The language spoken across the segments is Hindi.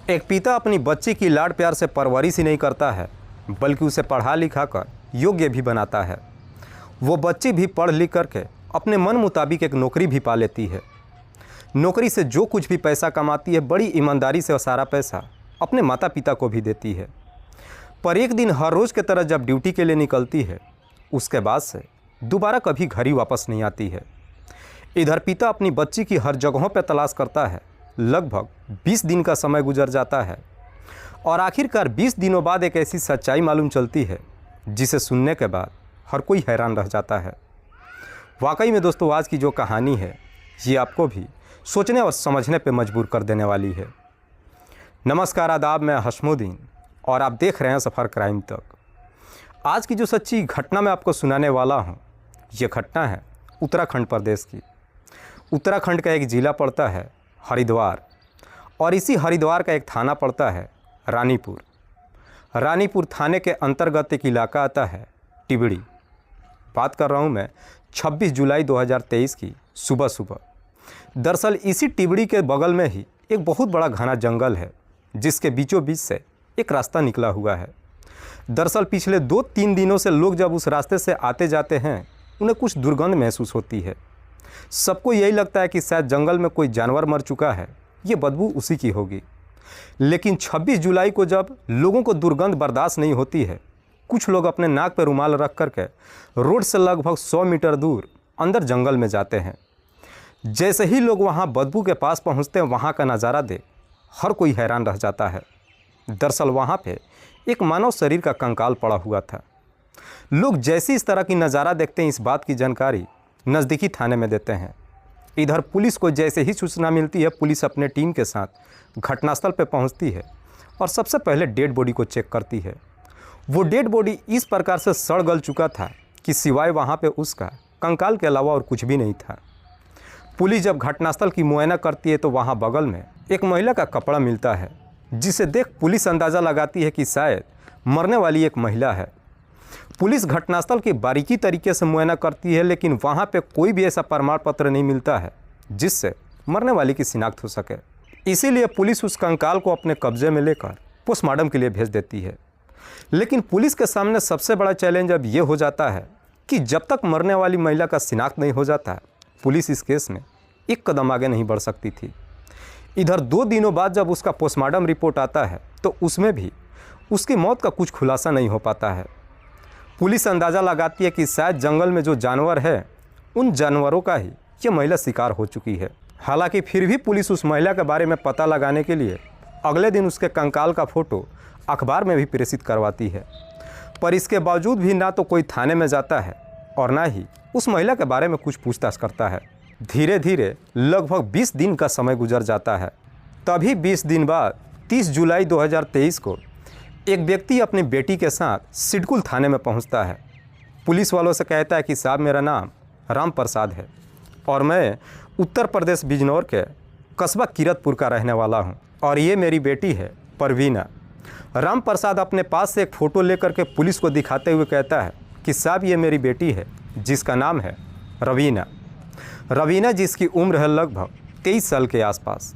एक पिता अपनी बच्ची की लाड प्यार से परवरिश ही नहीं करता है, बल्कि उसे पढ़ा लिखा कर योग्य भी बनाता है। वो बच्ची भी पढ़ लिख करके अपने मन मुताबिक एक नौकरी भी पा लेती है। नौकरी से जो कुछ भी पैसा कमाती है, बड़ी ईमानदारी से सारा पैसा अपने माता पिता को भी देती है। पर एक दिन हर रोज़ की तरह जब ड्यूटी के लिए निकलती है, उसके बाद से दोबारा कभी घर ही वापस नहीं आती है। इधर पिता अपनी बच्ची की हर जगहों पर तलाश करता है। लगभग 20 दिन का समय गुजर जाता है और आखिरकार 20 दिनों बाद एक ऐसी सच्चाई मालूम चलती है जिसे सुनने के बाद हर कोई हैरान रह जाता है। वाकई में दोस्तों, आज की जो कहानी है ये आपको भी सोचने और समझने पे मजबूर कर देने वाली है। नमस्कार, आदाब, मैं हशमुद्दीन और आप देख रहे हैं सफ़र क्राइम तक। आज की जो सच्ची घटना मैं आपको सुनाने वाला हूँ, ये घटना है उत्तराखंड प्रदेश की। उत्तराखंड का एक ज़िला पड़ता है हरिद्वार और इसी हरिद्वार का एक थाना पड़ता है रानीपुर। रानीपुर थाने के अंतर्गत एक इलाका आता है टिबड़ी। बात कर रहा हूँ मैं 26 जुलाई 2023 की सुबह सुबह। दरअसल इसी टिबड़ी के बगल में ही एक बहुत बड़ा घना जंगल है, जिसके बीचों बीच से एक रास्ता निकला हुआ है। दरअसल पिछले 2-3 दिनों से लोग जब उस रास्ते से आते जाते हैं, उन्हें कुछ दुर्गंध महसूस होती है। सबको यही लगता है कि शायद जंगल में कोई जानवर मर चुका है, ये बदबू उसी की होगी। लेकिन 26 जुलाई को जब लोगों को दुर्गंध बर्दाश्त नहीं होती है, कुछ लोग अपने नाक पर रुमाल रख करके रोड से लगभग 100 मीटर दूर अंदर जंगल में जाते हैं। जैसे ही लोग वहाँ बदबू के पास पहुँचते हैं, वहाँ का नज़ारा देख हर कोई हैरान रह जाता है। दरअसल वहाँ पे एक मानव शरीर का कंकाल पड़ा हुआ था। लोग जैसे इस तरह की नज़ारा देखते हैं, इस बात की जानकारी नज़दीकी थाने में देते हैं। इधर पुलिस को जैसे ही सूचना मिलती है, पुलिस अपने टीम के साथ घटनास्थल पर पहुंचती है और सबसे पहले डेड बॉडी को चेक करती है। वो डेड बॉडी इस प्रकार से सड़ गल चुका था कि सिवाय वहां पे उसका कंकाल के अलावा और कुछ भी नहीं था। पुलिस जब घटनास्थल की मुआयना करती है तो वहाँ बगल में एक महिला का कपड़ा मिलता है, जिसे देख पुलिस अंदाज़ा लगाती है कि शायद मरने वाली एक महिला है। पुलिस घटनास्थल की बारीकी तरीके से मुआयना करती है, लेकिन वहाँ पे कोई भी ऐसा प्रमाण पत्र नहीं मिलता है जिससे मरने वाली की शिनाख्त हो सके। इसीलिए पुलिस उस कंकाल को अपने कब्जे में लेकर पोस्टमार्टम के लिए भेज देती है। लेकिन पुलिस के सामने सबसे बड़ा चैलेंज अब ये हो जाता है कि जब तक मरने वाली महिला का शिनाख्त नहीं हो जाता, पुलिस इस केस में एक कदम आगे नहीं बढ़ सकती थी। इधर 2 दिनों बाद जब उसका पोस्टमार्टम रिपोर्ट आता है तो उसमें भी उसकी मौत का कुछ खुलासा नहीं हो पाता है। पुलिस अंदाज़ा लगाती है कि शायद जंगल में जो जानवर है, उन जानवरों का ही ये महिला शिकार हो चुकी है। हालांकि फिर भी पुलिस उस महिला के बारे में पता लगाने के लिए अगले दिन उसके कंकाल का फ़ोटो अखबार में भी प्रेषित करवाती है। पर इसके बावजूद भी ना तो कोई थाने में जाता है और ना ही उस महिला के बारे में कुछ पूछताछ करता है। धीरे धीरे लगभग 20 दिन का समय गुजर जाता है। तभी 20 दिन बाद 30 जुलाई 2023 को एक व्यक्ति अपनी बेटी के साथ सिडकुल थाने में पहुंचता है। पुलिस वालों से कहता है कि साहब, मेरा नाम राम प्रसाद है और मैं उत्तर प्रदेश बिजनौर के कस्बा किरतपुर का रहने वाला हूं और ये मेरी बेटी है परवीना। राम प्रसाद अपने पास से एक फ़ोटो लेकर के पुलिस को दिखाते हुए कहता है कि साहब, ये मेरी बेटी है जिसका नाम है रवीना। रवीना जिसकी उम्र है लगभग 23 साल के आसपास।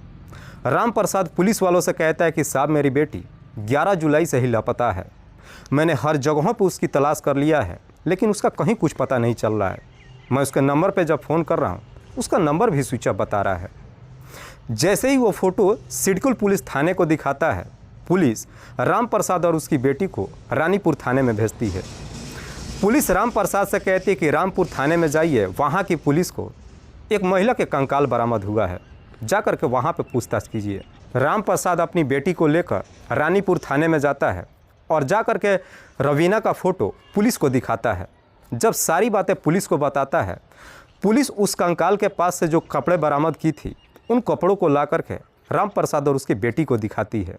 राम प्रसाद पुलिस वालों से कहता है कि साहब, मेरी बेटी 11 जुलाई से ही लापता है। मैंने हर जगहों पर उसकी तलाश कर लिया है, लेकिन उसका कहीं कुछ पता नहीं चल रहा है। मैं उसके नंबर पे जब फ़ोन कर रहा हूँ, उसका नंबर भी स्विच ऑफ बता रहा है। जैसे ही वो फ़ोटो सिडकुल पुलिस थाने को दिखाता है, पुलिस राम प्रसाद और उसकी बेटी को रानीपुर थाने में भेजती है। पुलिस राम प्रसाद से कहती है कि रामपुर थाने में जाइए, वहाँ की पुलिस को एक महिला के कंकाल बरामद हुआ है, जा कर के वहाँ पर पूछताछ कीजिए। राम प्रसाद अपनी बेटी को लेकर रानीपुर थाने में जाता है और जा कर के रवीना का फ़ोटो पुलिस को दिखाता है। जब सारी बातें पुलिस को बताता है, पुलिस उस कंकाल के पास से जो कपड़े बरामद की थी, उन कपड़ों को ला कर के राम प्रसाद और उसकी बेटी को दिखाती है।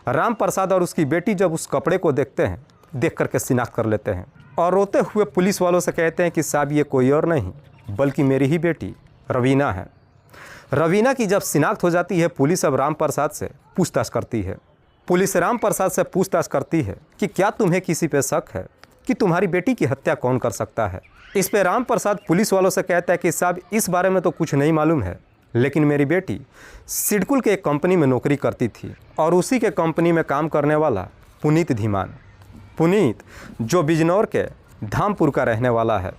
राम प्रसाद और उसकी बेटी जब उस कपड़े को देखते हैं, देख कर के शिनाख्त कर लेते हैं और रोते हुए पुलिस वालों से कहते हैं कि साहब, ये कोई और नहीं बल्कि मेरी ही बेटी रवीना है। रवीना की जब शिनाख्त हो जाती है, पुलिस अब राम प्रसाद से पूछताछ करती है। पुलिस राम प्रसाद से पूछताछ करती है कि क्या तुम्हें किसी पे शक है कि तुम्हारी बेटी की हत्या कौन कर सकता है। इस पे राम प्रसाद पुलिस वालों से कहता है कि साहब, इस बारे में तो कुछ नहीं मालूम है, लेकिन मेरी बेटी सिडकुल के एक कंपनी में नौकरी करती थी और उसी के कंपनी में काम करने वाला पुनीत धीमान, पुनीत जो बिजनौर के धामपुर का रहने वाला है।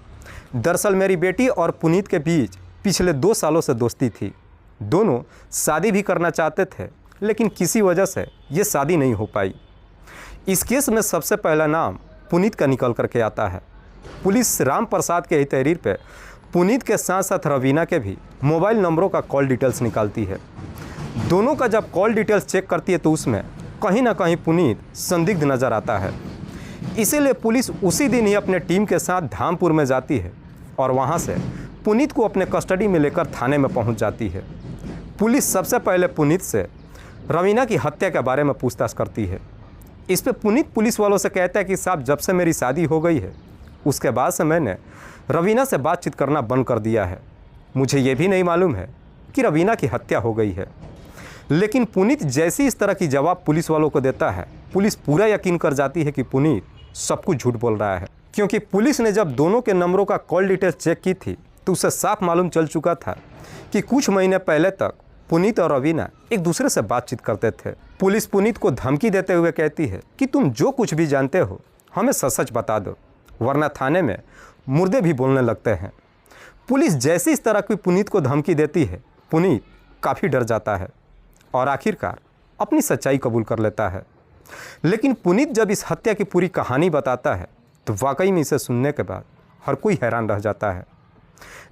दरअसल मेरी बेटी और पुनीत के बीच पिछले 2 सालों से दोस्ती थी। दोनों शादी भी करना चाहते थे, लेकिन किसी वजह से ये शादी नहीं हो पाई। इस केस में सबसे पहला नाम पुनीत का निकल करके आता है। पुलिस राम प्रसाद के ही तहरीर पे पुनीत के साथ साथ रवीना के भी मोबाइल नंबरों का कॉल डिटेल्स निकालती है। दोनों का जब कॉल डिटेल्स चेक करती है तो उसमें कहीं ना कहीं पुनीत संदिग्ध नज़र आता है। इसीलिए पुलिस उसी दिन ही अपने टीम के साथ धामपुर में जाती है और वहां से पुनीत को अपने कस्टडी में लेकर थाने में पहुंच जाती है। पुलिस सबसे पहले पुनीत से रवीना की हत्या के बारे में पूछताछ करती है। इस पे पुनीत पुलिस वालों से कहता है कि साहब, जब से मेरी शादी हो गई है उसके बाद से मैंने रवीना से बातचीत करना बंद कर दिया है। मुझे ये भी नहीं मालूम है कि रवीना की हत्या हो गई है। लेकिन पुनीत जैसे इस तरह की जवाब पुलिस वालों को देता है, पुलिस पूरा यकीन कर जाती है कि पुनीत सब कुछ झूठ बोल रहा है, क्योंकि पुलिस ने जब दोनों के नंबरों का कॉल डिटेल्स चेक की थी तो उसे साफ मालूम चल चुका था कि कुछ महीने पहले तक पुनीत और रवीना एक दूसरे से बातचीत करते थे। पुलिस पुनीत को धमकी देते हुए कहती है कि तुम जो कुछ भी जानते हो हमें सच सच बता दो, वरना थाने में मुर्दे भी बोलने लगते हैं। पुलिस जैसे इस तरह की पुनीत को धमकी देती है, पुनीत काफ़ी डर जाता है और आखिरकार अपनी सच्चाई कबूल कर लेता है। लेकिन पुनीत जब इस हत्या की पूरी कहानी बताता है तो वाकई में इसे सुनने के बाद हर कोई हैरान रह जाता है।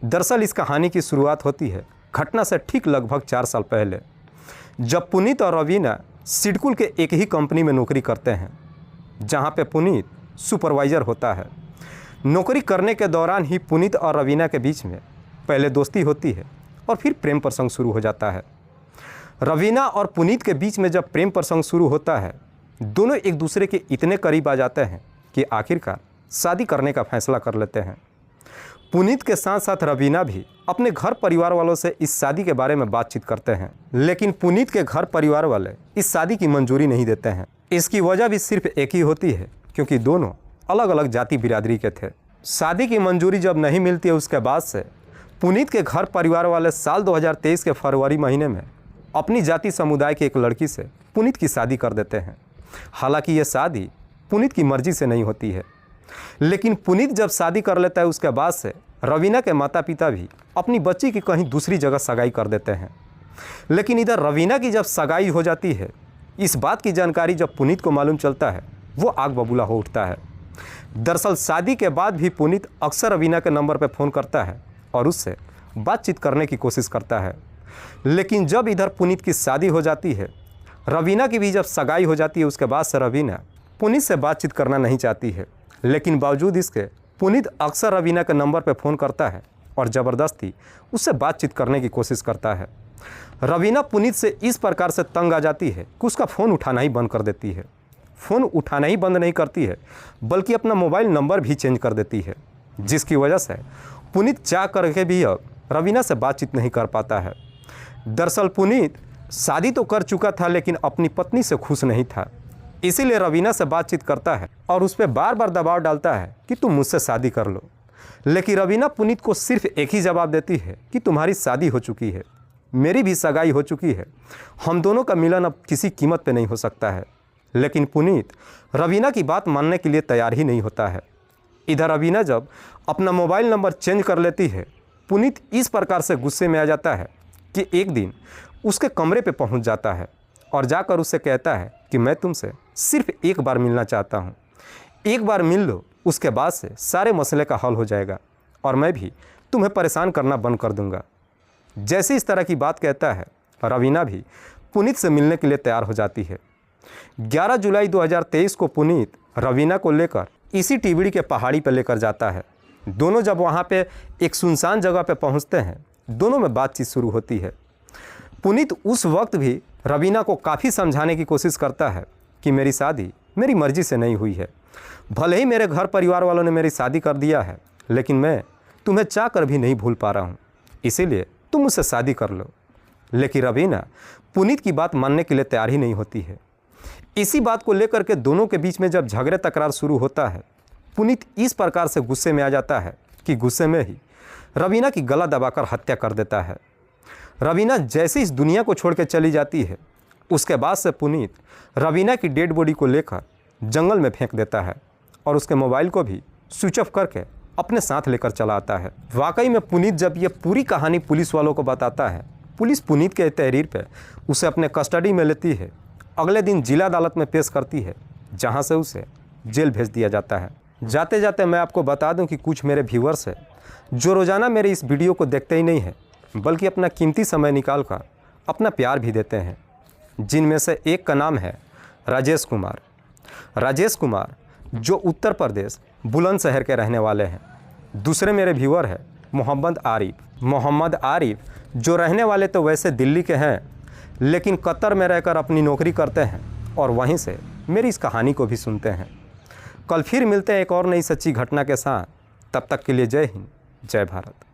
दरअसल इस कहानी की शुरुआत होती है घटना से ठीक लगभग 4 साल पहले, जब पुनीत और रवीना सिडकुल के एक ही कंपनी में नौकरी करते हैं, जहां पे पुनीत सुपरवाइज़र होता है। नौकरी करने के दौरान ही पुनीत और रवीना के बीच में पहले दोस्ती होती है और फिर प्रेम प्रसंग शुरू हो जाता है। रवीना और पुनीत के बीच में जब प्रेम प्रसंग शुरू होता है, दोनों एक दूसरे के इतने करीब आ जाते हैं कि आखिरकार शादी करने का फैसला कर लेते हैं। पुनीत के साथ साथ रवीना भी अपने घर परिवार वालों से इस शादी के बारे में बातचीत करते हैं, लेकिन पुनीत के घर परिवार वाले इस शादी की मंजूरी नहीं देते हैं। इसकी वजह भी सिर्फ एक ही होती है, क्योंकि दोनों अलग अलग जाति बिरादरी के थे। शादी की मंजूरी जब नहीं मिलती है, उसके बाद से पुनीत के घर परिवार वाले साल 2023 के फरवरी महीने में अपनी जाति समुदाय की एक लड़की से पुनीत की शादी कर देते हैं। हालांकि ये शादी पुनीत की मर्जी से नहीं होती है, लेकिन पुनीत जब शादी कर लेता है उसके बाद से रवीना के माता पिता भी अपनी बच्ची की कहीं दूसरी जगह सगाई कर देते हैं। लेकिन इधर रवीना की जब सगाई हो जाती है, इस बात की जानकारी जब पुनीत को मालूम चलता है, वो आग बबूला हो उठता है। दरअसल शादी के बाद भी पुनीत अक्सर रवीना के नंबर पर फ़ोन करता है और उससे बातचीत करने की कोशिश करता है। लेकिन जब इधर पुनीत की शादी हो जाती है, रवीना की भी जब सगाई हो जाती है, उसके बाद से रवीना पुनीत से बातचीत करना नहीं चाहती है। लेकिन बावजूद इसके पुनीत अक्सर रवीना के नंबर पर फ़ोन करता है और ज़बरदस्ती उससे बातचीत करने की कोशिश करता है। रवीना पुनीत से इस प्रकार से तंग आ जाती है कि उसका फ़ोन उठाना ही बंद कर देती है। फ़ोन उठाना ही बंद नहीं करती है, बल्कि अपना मोबाइल नंबर भी चेंज कर देती है, जिसकी वजह से पुनीत चाह करके भी अब रवीना से बातचीत नहीं कर पाता है। दरअसल पुनीत शादी तो कर चुका था, लेकिन अपनी पत्नी से खुश नहीं था। इसीलिए रवीना से बातचीत करता है और उस पर बार बार दबाव डालता है कि तुम मुझसे शादी कर लो। लेकिन रवीना पुनीत को सिर्फ एक ही जवाब देती है कि तुम्हारी शादी हो चुकी है, मेरी भी सगाई हो चुकी है, हम दोनों का मिलन अब किसी कीमत पे नहीं हो सकता है। लेकिन पुनीत रवीना की बात मानने के लिए तैयार ही नहीं होता है। इधर रवीना जब अपना मोबाइल नंबर चेंज कर लेती है, पुनीत इस प्रकार से गुस्से में आ जाता है कि एक दिन उसके कमरे पे पहुंच जाता है और जाकर उससे कहता है कि मैं तुमसे सिर्फ एक बार मिलना चाहता हूं, एक बार मिल लो, उसके बाद से सारे मसले का हल हो जाएगा और मैं भी तुम्हें परेशान करना बंद कर दूंगा। जैसे इस तरह की बात कहता है, रवीना भी पुनीत से मिलने के लिए तैयार हो जाती है। 11 जुलाई 2023 को पुनीत रवीना को लेकर इसी टिबड़ी के पहाड़ी पर लेकर जाता है। दोनों जब वहाँ पे एक सुनसान जगह पे पहुँचते हैं, दोनों में बातचीत शुरू होती है। पुनीत उस वक्त भी रवीना को काफ़ी समझाने की कोशिश करता है कि मेरी शादी मेरी मर्जी से नहीं हुई है, भले ही मेरे घर परिवार वालों ने मेरी शादी कर दिया है, लेकिन मैं तुम्हें चाह कर भी नहीं भूल पा रहा हूँ, इसीलिए तुम मुझसे शादी कर लो। लेकिन रवीना पुनीत की बात मानने के लिए तैयार ही नहीं होती है। इसी बात को लेकर के दोनों के बीच में जब झगड़े तकरार शुरू होता है, पुनीत इस प्रकार से गुस्से में आ जाता है कि गुस्से में ही रवीना की गला दबाकर हत्या कर देता है। रवीना जैसे इस दुनिया को छोड़ के चली जाती है, उसके बाद से पुनीत रवीना की डेड बॉडी को लेकर जंगल में फेंक देता है और उसके मोबाइल को भी स्विच ऑफ करके अपने साथ लेकर चला आता है। वाकई में पुनीत जब ये पूरी कहानी पुलिस वालों को बताता है, पुलिस पुनीत के तहरीर पे उसे अपने कस्टडी में लेती है, अगले दिन जिला अदालत में पेश करती है, जहां से उसे जेल भेज दिया जाता है। जाते जाते मैं आपको बता दूं कि कुछ मेरे व्यूअर्स हैं जो रोज़ाना मेरे इस वीडियो को देखते ही नहीं हैं, बल्कि अपना कीमती समय निकाल कर अपना प्यार भी देते हैं, जिनमें से एक का नाम है राजेश कुमार। राजेश कुमार जो उत्तर प्रदेश बुलंदशहर के रहने वाले हैं। दूसरे मेरे व्यूअर है मोहम्मद आरिफ जो रहने वाले तो वैसे दिल्ली के हैं, लेकिन कतर में रहकर अपनी नौकरी करते हैं और वहीं से मेरी इस कहानी को भी सुनते हैं। कल फिर मिलते हैं एक और नई सच्ची घटना के साथ। तब तक के लिए जय हिंद, जय भारत।